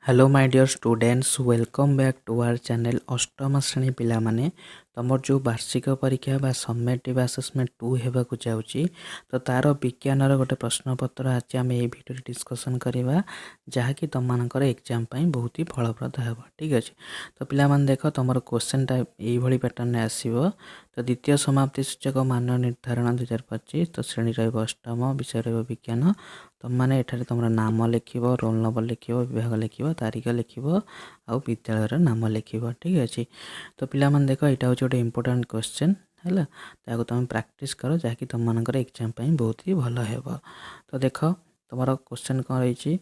Hello my dear students welcome back to our channel अष्टम श्रेणी पिला माने तुमर जो वार्षिक परीक्षा बा समेटिव असेसमेंट 2 हेबाकु जाउची तो तार विज्ञान रो गोटे प्रश्नपत्र आज आम ये भिडियो डिस्कसन करवा जहाँकि तुम मानकर एग्जाम पाई बहुत ही फलप्रद हेबा। ठीक अच्छे तो पिला माने देख तुम क्वेश्चन टा ये पैटर्न आसो। तो द्वितीय समाप्ति सूचक मान निर्धारण 2025 तो श्रेणी रष्टम विषय विज्ञान तुम मैंने एठारे तुम नाम लिख रोल नंबर लिख विभाग लिख तारीख लिख आउ विद्यालय नाम लिख। ठीक अच्छे तो पिला माने देख यहाँ हूँ गोटे इम्पोर्टाट क्वेश्चन है तुम प्रैक्टिस कर जहाँकि तुम मानकर एग्जाम बहुत ही भल हे। तो देख तुम क्वेश्चन कौन रही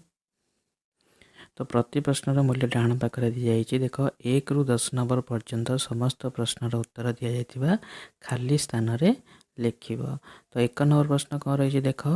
तो प्रति प्रश्नर मूल्य डाण पाखे दी जाइए। देख 1 ରୁ 10 नंबर पर्यंत समस्त प्रश्नर उत्तर दि जाइए खाली स्थान रे लिख। तो 1 नंबर प्रश्न कौन रही देख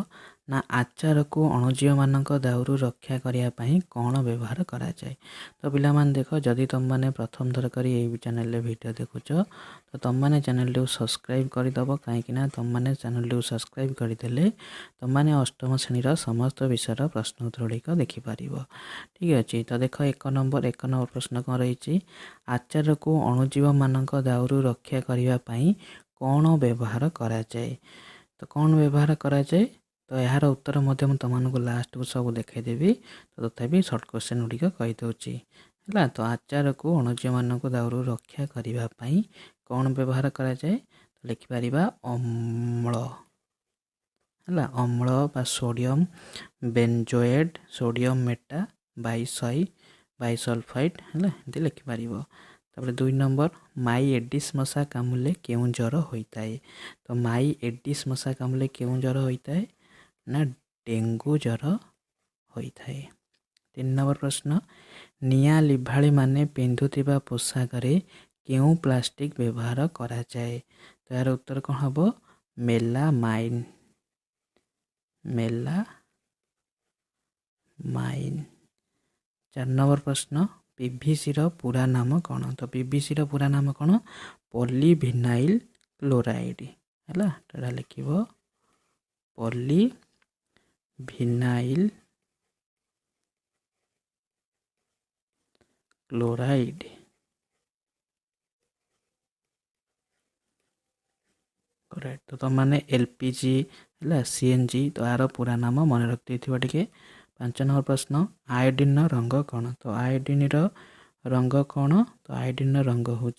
ना आचार को अणुजीव मानक दाउरू रक्षा करने कौन व्यवहार करा जाए। तो पिला माने देख जदि तुम मैंने प्रथम थर कर चैनल वीडियो देखुच तो तुम मैंने चैनल टी सब्सक्राइब करदब कहीं तुम मैंने चैनल टी सब्सक्राइब करदे तुम मैंने अष्टम श्रेणी समस्त विषय प्रश्न उत्तर गुड़िक देखिपर। ठीक अच्छे तो देख 1 नंबर प्रश्न कौन रही आचार को अणुजीव मानक दाउरू रक्षा करने कौन व्यवहार करा जाए। तो कौन व्यवहार करा जाए तो यार उत्तर तुमको लास्ट को सब देखदेवी। तो तथापि सर्ट क्वेश्चन गुड़िक कहीदे है। तो आचार को अणुजीव मानक दाउरू रक्षा करने कौन व्यवहार करा जाए तो लिखिपर अम्ल है अम्ल बा sodium benzoate sodium Meta bisulphide है लिखिपर। तापर 2 नंबर माई एडिस मशा कामुले क्यों ज्वर होता है। तो माई एडिस मशा कामुले क्यों ज्वर होता है ना डेंगू ज्वर होता है। 3 नंबर प्रश्न निया लिभाड़ी माने पिंधुतिबा पोशाक क्यों प्लास्टिक व्यवहार करा जाए। तो यार उत्तर कौन हम मेलामाइन 4 नंबर प्रश्न पीवीसी पूरा नाम कौन। तो पीवीसी पूरा नाम कौन पॉलीविनाइल क्लोराइड है लिख पॉलीविनाइल क्लोराइड। करेक्ट तो तुम मैंने एलपीजी है सीएनजी तो यार पूरा नाम मन रखी टे। 5 नंबर प्रश्न आयोडीन रंग कौन। तो आयोडीन रंग कौन तो आयोडीन रंग हूँ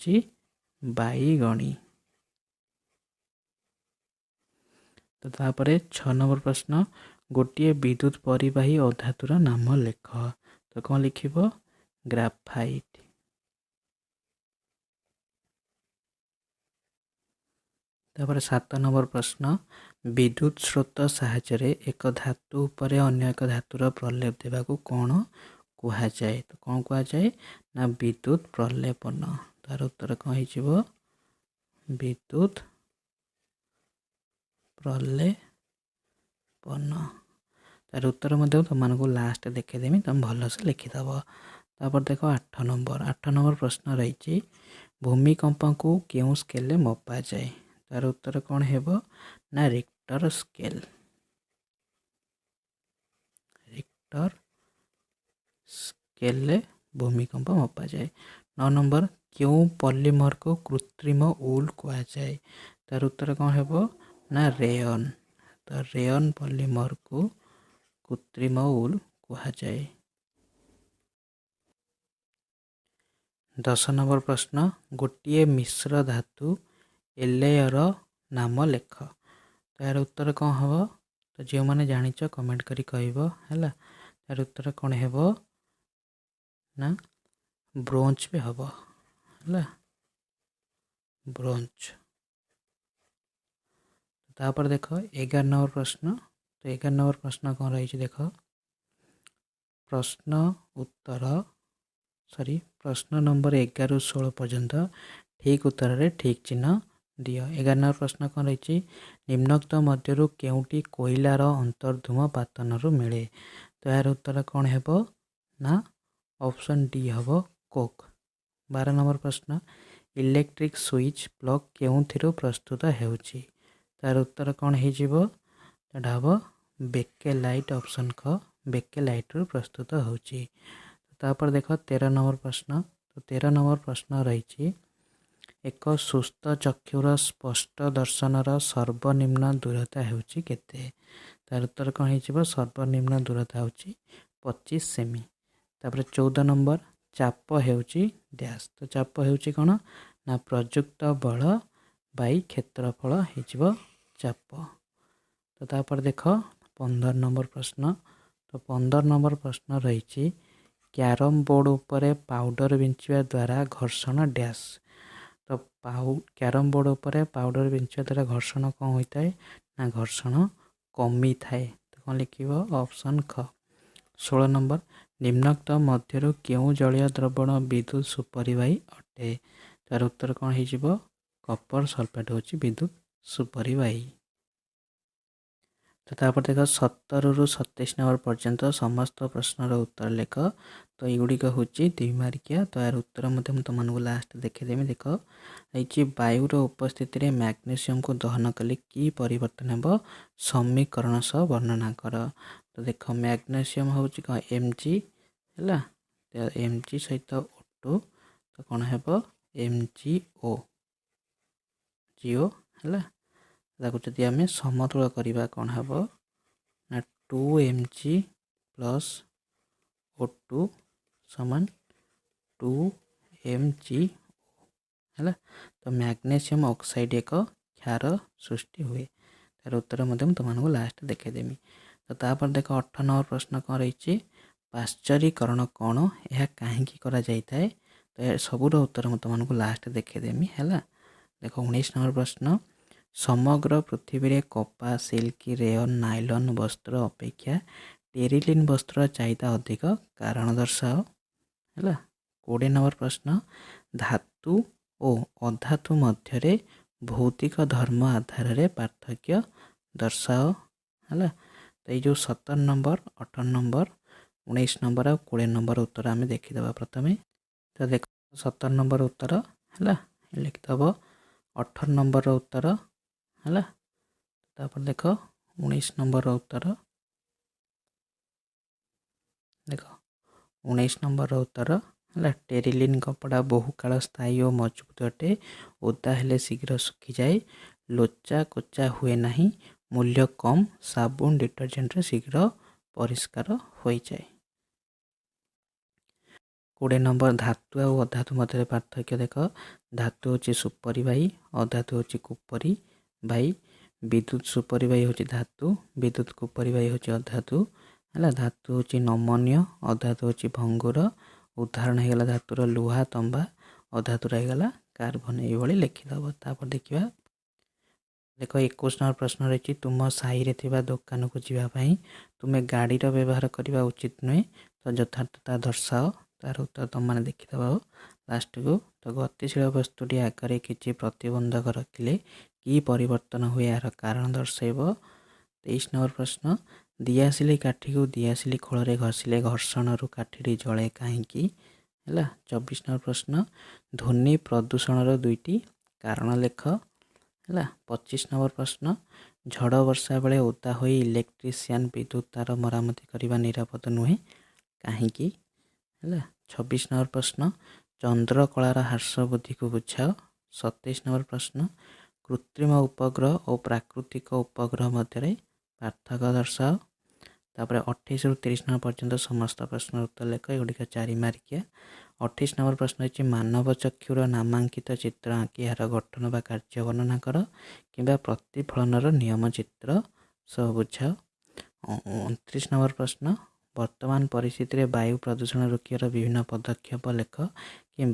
बैगणी। तो तापर 6 नंबर प्रश्न गोटे विद्युत परिवाही अधातुर नाम लिख। तो कौन लिख ग्राफाइट। तापर 7 नंबर प्रश्न विद्युत स्रोत साहाय्य एक धातु उपर अन्य एक धातुर प्रलेप देवाक कौन कह जाए। तो कौन कह जाए ना विद्युत प्रलेपन। तार उत्तर कौन हो विद्युत प्रलेपन। तार उत्तर तुमको लास्ट देखेदेमी तुम भलसे लिखिदब। तापर देख 8 नंबर प्रश्न रही भूमिकंप को क्यों स्केल मपा जाए। तार उत्तर कौन है ना Richter scale. Richter scale भूमिकंप Mopa जाए। 9 नंबर क्यों पॉलीमर को कृत्रिम उल कह जाए। तार उत्तर कौन है ना रेयन। तो रेयन पॉलीमर को कृत्रिम उल कह जाए। 10 नंबर प्रश्न गोटे मिश्र धातु एलेयर नाम लेख। तो यार उत्तर कौन हम तो जो मैंने जानिच कमेंट करी कहब है। यार उत्तर कौन है ना ब्रोंज भी हम है ब्रोंज। तापर देख 11 नंबर प्रश्न। तो 11 नंबर प्रश्न कौन रही देख प्रश्न उत्तर प्रश्न नंबर 11 ରୁ 16 पर्यंत ठीक उत्तर रे ठीक चिन्ह दियो। 11 नंबर प्रश्न कौन रही निम्नोक्त मध्य केउटी कोइलार अंतर्धूम पातन मिले। तो यार उत्तर कौन है ना ऑप्शन डी हम कोक। 12 नंबर प्रश्न इलेक्ट्रिक स्विच प्लग केउथिरु प्रस्तुत हेउची। तार उत्तर कौन हो हम बेकेलाइट ऑप्शन ख बेकेलाइट प्रस्तुत होची। तापर देख 13 नंबर प्रश्न। तो 13 नंबर प्रश्न रही एक सुस्थ चक्षुर स्पष्ट दर्शनर सर्वनिम्न दूरता होउची केते। तार उत्तर कौन हो सर्वनिम्न दूरता होउची 25 सेमी। तापर 14 नंबर चाप होउची डैश। तो चाप होउची कौन ना प्रयुक्त बल बाई क्षेत्रफल हो चाप। तो तापर देख 15 नंबर प्रश्न। तो 15 नंबर प्रश्न रही क्यारम बोर्ड उपरे पाउडर विंचिवा द्वारा घर्षण डैश। तो क्यारम बोर्ड उपरे पाउडर विंचिवा द्वारा घर्षण कौन होता है ना घर्षण कमी थाए। तो कौन लिखिब ऑप्शन ख। 16 नंबर निम्नोक्त मध्यरु केउ जलीय द्रवण विद्युत सुपरिवाही अटे। तार उत्तर कौन हो कपर सल्फेट होची विद्युत सुपरिवाही। तो तापर देख 17 रु 27 नंबर पर्यंत समस्त प्रश्नर उत्तर लेख। तो युड़िक हूँ 2 मार्किया। तो यार उत्तर तुमको लास्ट देखेदेमी। देख ये वायुर उपस्थिति में मैग्नेशियम को दहन कले कि परिवर्तन हो समीकरण सह वर्णना कर। तो देख मैग्नेशियम हूँ Mg है Mg सहित O2 तो कौन है MgO जीओ है। जदि आम समतुल करवा कौन हम ना 2Mg प्लस O2 समान 2Mg है। तो मैग्नेशियम ऑक्साइड एक क्षार सृष्टि हुए। तार उत्तर तुमको लास्ट देखेदेमी। तो तापर देख 18 नंबर प्रश्न कौन रही पाश्चरीकरण कौन यह कहीं करा जाए। तो सबूर उत्तर तुमको लास्ट देखेदेमी है। देख 19 नंबर प्रश्न समग्र पृथ्वी रे कपा सिल्क रेयन नाइलन वस्त्र अपेक्षा टेरिलिन वस्त्र चाहिदा अधिक कारण दर्शाओ है। 20 नंबर प्रश्न धातु और अधातु मध्य भौतिक धर्म आधार रे पार्थक्य दर्शाओ है। तो ये जो 17 नंबर 18 नंबर 19 नंबर और 20 नंबर उत्तर आम देखीदे प्रथम। तो देख 17 नंबर उत्तर है लिखिदेव 18 नंबर उत्तर है। तापर देख 19 नंबर उत्तर देख 19 नंबर उत्तर है टेरिलिन कपड़ा बहु काल स्थायी और मजबूत अटे ओदा हेले शीघ्र सुखी जाए लोचा कोचा हुए नहीं मूल्य कम साबुन डिटर्जेंट शीघ्र परिष्कार हो जाए। 20 नंबर धातु और अधातु मध्य पार्थक्य देख धातु हूँ सुपरिवाही अधातु हूँ कुपरिवाही विद्युत सुपरिवाही हूँ धातु विद्युत कुपरिवाही हूँ अधातु है। धातु हूँ नमनीय अधातु हूँ भंगुर उदाहरण होगा धातुर लुहा तंबा अधातुर होगा कार्बन ये लिखिदेव। तापर देखा देख 21 नंबर प्रश्न रही तुम साई रे दुकान को जावाई तुम्हें गाड़ी व्यवहार करने उचित नुहे तो यथार्थता दर्शाओ। तार उत्तर तुम मैंने देखीदेव लास्ट को। तो गतिशील वस्तुटी आगे किसी प्रतिबंधक रखिले कि परिवर्तन हुए यार कारण दर्शाइब। 23 नंबर प्रश्न दियासिली काठी को दियासिली खोल घषिले घर्षण रु काठी जले कहीं है। 24 नंबर प्रश्न ध्वनि प्रदूषण दुईटी कारण लेख है। 25 नंबर प्रश्न झड़ वर्षा बेले ओदा हो इलेक्ट्रीशियन विद्युत तार मरामती करने निरापद नुहे कहीं है। 26 नंबर प्रश्न चंद्रकलार ह्रास बुद्धि को बुझाओ। 27 नंबर प्रश्न कृत्रिम उपग्रह और प्राकृतिक उपग्रह मध्य पार्थक्य दर्शाओ। तापर 28 रु 30 नंबर पर्यंत समस्त प्रश्न उत्तर लेख एगुड़िक 4 मार्किया। 28 नंबर प्रश्न होची मानव चक्षुर नामांकित चित्र आंकी यार गठन बा कार्य वर्णना कर कि प्रतिफलनर नियम चित्र सब बुझाओ। 29 नंबर प्रश्न वर्तमान परिस्थिति में वायु प्रदूषण रोकियार विभिन्न पदक्षेप लेख कि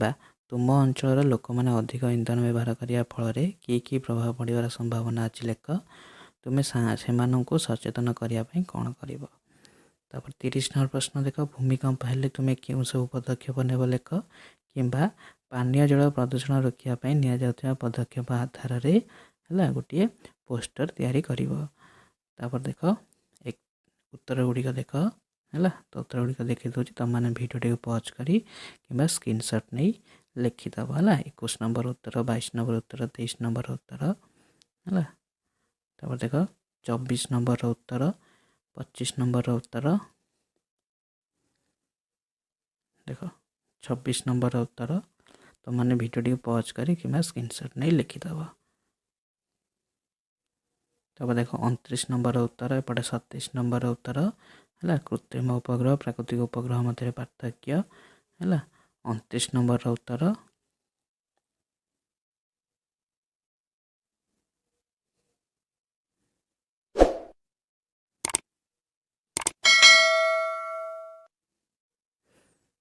तुम अंचल लोक मैंने अधिक इंधन व्यवहार करने फल कि प्रभाव पड़ार संभावना अच्छी लेख तुम्हें से सचेतन करने कौन कर। तापर 30 नंबर प्रश्न देख भूमिकंप हेल्ले तुम्हें क्यों सब पदक्षेप नेब लेख कि पानीय जल प्रदूषण रोकने नि जाउथिबा पदक्षेप आधार है गोटे पोस्टर तैयारी कर। तापर देख एक उत्तर गुड़िक देख है। तो उत्तर गुड़िक देखी दूसरी तुम मैंने भिडियो पॉज करी कि स्क्रीनशॉट नहीं लिखिदेव है। 21 नंबर उत्तर 22 नंबर उत्तर 23 नंबर उत्तर है। तापर देख 24 नंबर उत्तर 25 नंबर उत्तर देख 26 नंबर उत्तर तो मैंने भिडियो पॉज करी कि स्क्रीनशॉट नहीं लिखिदेव। तब देख 29 नंबर उत्तर एपटे 27 नंबर उत्तर है कृत्रिम उपग्रह प्राकृतिक उपग्रह मध्य पार्थक्य है 29 नंबर उत्तर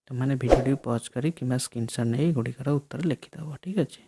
तो मैंने भिडियो पॉज करी कि स्क्रीनशॉट नहीं गुड़िकर उत्तर लिखिदेव। ठीक अच्छे।